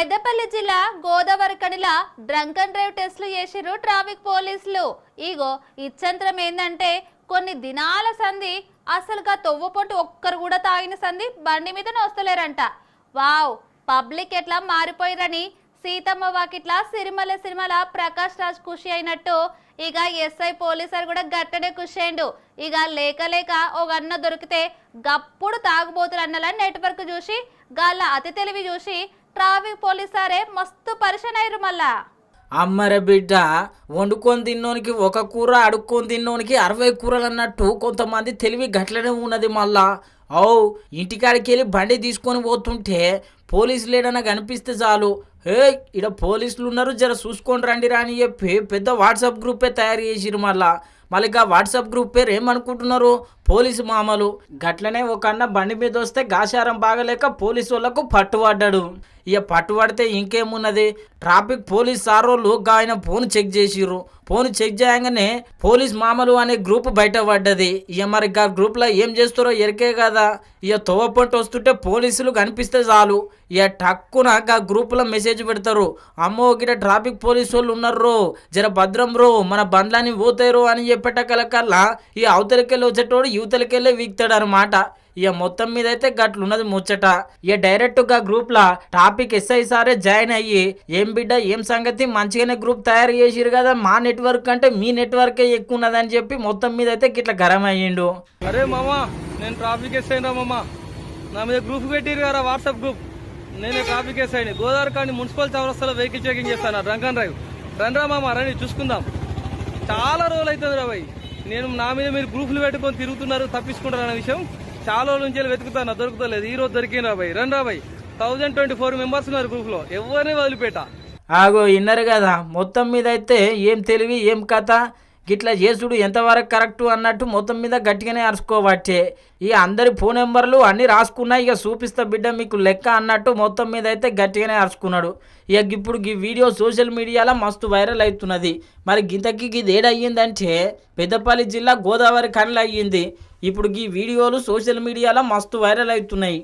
పెద్దపల్లి జిల్లా Godavari కనిల drunk and drive టెస్టులు చేసిర్రు ట్రాఫిక్ పోలీసులు. ఇగో ఇచ్చంతరం ఏందంటే కొన్ని దినాల సంధి అసలుగా తొవ్వపొట్టు ఒక్కరు కూడా తాగిన సంధి బండి మీద వస్తలేరంట. వావ్, పబ్లిక్ ఎట్లా మారిపోయిరని సీతమ్మ వాకిట్ల సిరిమల ప్రకాష్ రాజ్ ఖుషి అయినట్టు ఇక ఎస్ఐ పోలీసర్ కూడా గట్టనే ఖుషి అయిండు. ఇక లేక ఒక అన్న దొరికితే గప్పుడు తాగుబోతులు అన్నలా నెట్వర్క్ చూసి గాళ్ళ అతి తెలివి చూసి ట్రాఫిక్ పోలీసారే మస్తు పరిషన్ అయ్యారు. మళ్ళా అమ్మర బిడ్డ, వండుకొని తిన్నోనికి ఒక కూర, అడుక్కొని తిన్నోనికి 60 కూరలు అన్నట్టు కొంతమంది తెలివి గట్లనే ఉన్నది. మళ్ళా ఇంటికాడికి వెళ్ళి బండి తీసుకొని పోతుంటే పోలీసులు ఏడన్నా కనిపిస్తే చాలు, ఇక్కడ పోలీసులు ఉన్నారు జర చూసుకొని రండి అని చెప్పి పెద్ద వాట్సాప్ గ్రూపే తయారు చేసిరు. మళ్ళీ వాట్సాప్ గ్రూప్ పేరు ఏమనుకుంటున్నారు, పోలీసు మామలు. గట్లనే ఒక అన్న బండి మీద వస్తే గాశారం బాగలేక పోలీసు వాళ్ళకు పట్టుబడ్డాడు. ఇక పట్టుబడితే ఇంకేమున్నది, ట్రాఫిక్ పోలీస్ సారోళ్ళు ఆయన ఫోన్ చెక్ చేసిర్రు. ఫోన్ చెక్ చేయగానే పోలీస్ మామలు అనే గ్రూప్ బయట పడ్డది. ఇక మరి ఆ గ్రూప్లో ఏం చేస్తారో ఎరికే కదా. ఇక తోవపంట వస్తుంటే పోలీసులు కనిపిస్తే చాలు, ఇక టక్కున ఆ గ్రూప్లో మెసేజ్ పెడతారు, అమ్మో గిట ట్రాఫిక్ పోలీసు వాళ్ళు ఉన్నారు, జర భద్రం రో, మన బండ్లని పోతారు అని చెప్పేటకల్లా ఈ అవతలికెళ్ళి వచ్చేటోడు యువతలకెళ్ళి వీక్తాడు అనమాట. ఇక మొత్తం మీద అయితే గట్లున్నది ముచ్చట. ఇక డైరెక్ట్గా గ్రూప్లో టాపిక్ ఎస్ఐ సారే జాయిన్ అయ్యి, ఏం బిడ్డ ఏం సంగతి, మంచిగానే గ్రూప్ తయారు చేసిరు కదా, మా నెట్వర్క్ అంటే మీ నెట్వర్కే ఎక్కువ ఉన్నదని చెప్పి మొత్తం మీద అయితే గిట్లా గరం అయ్యిండు. అరే మామా, నేను ట్రాఫిక్ ఎస్ఐ రా మామా, నా మీద గ్రూప్ పెట్టిరు కదా వాట్సాప్ గ్రూప్, నేనే ట్రాఫిక్ ఎస్ఐని. గోదావరి కానీ మున్సిపల్ చౌరస్తాలో వెహికల్ చెకింగ్ చేస్తాను, డ్రంక్ అండ్ డ్రైవ్. రండ్రా మామా రండి చూసుకుందాం. చాలా రోజులు అవుతుంది రా భయ్, నేను నా మీద మీరు గ్రూపులు పెట్టుకొని తిరుగుతున్నారు, తప్పించుకుంటారు అనే విషయం చాలా రోజుల నుంచి వెతుకుతాను, దొరుకుతలేదు. ఈ రోజు దొరికిన రాబాయ్, రండి రాబాయ్. 1024 మెంబర్స్ ఉన్నారు గ్రూప్ లో, ఎవరిని వదిలిపెట్ట. ఆగో విన్నారు కదా, మొత్తం మీద అయితే ఏం తెలివి ఏం కథ, గిట్లా చేసుడు ఎంతవరకు కరెక్టు అన్నట్టు మొత్తం మీద గట్టిగానే అరుచుకోబట్టే. ఇక అందరి ఫోన్ నెంబర్లు అన్నీ రాసుకున్నా, ఇక చూపిస్తా బిడ్డ మీకు లెక్క అన్నట్టు మొత్తం మీద అయితే గట్టిగానే అరుచుకున్నాడు. ఇక ఇప్పుడు ఈ వీడియో సోషల్ మీడియాలో మస్తు వైరల్ అవుతున్నది. మరి గింతకి ఇది ఏడయ్యిందంటే పెద్దపల్లి జిల్లా గోదావరి కనిలో అయ్యింది. ఇప్పుడు ఈ వీడియోలు సోషల్ మీడియాలో మస్తు వైరల్ అవుతున్నాయి.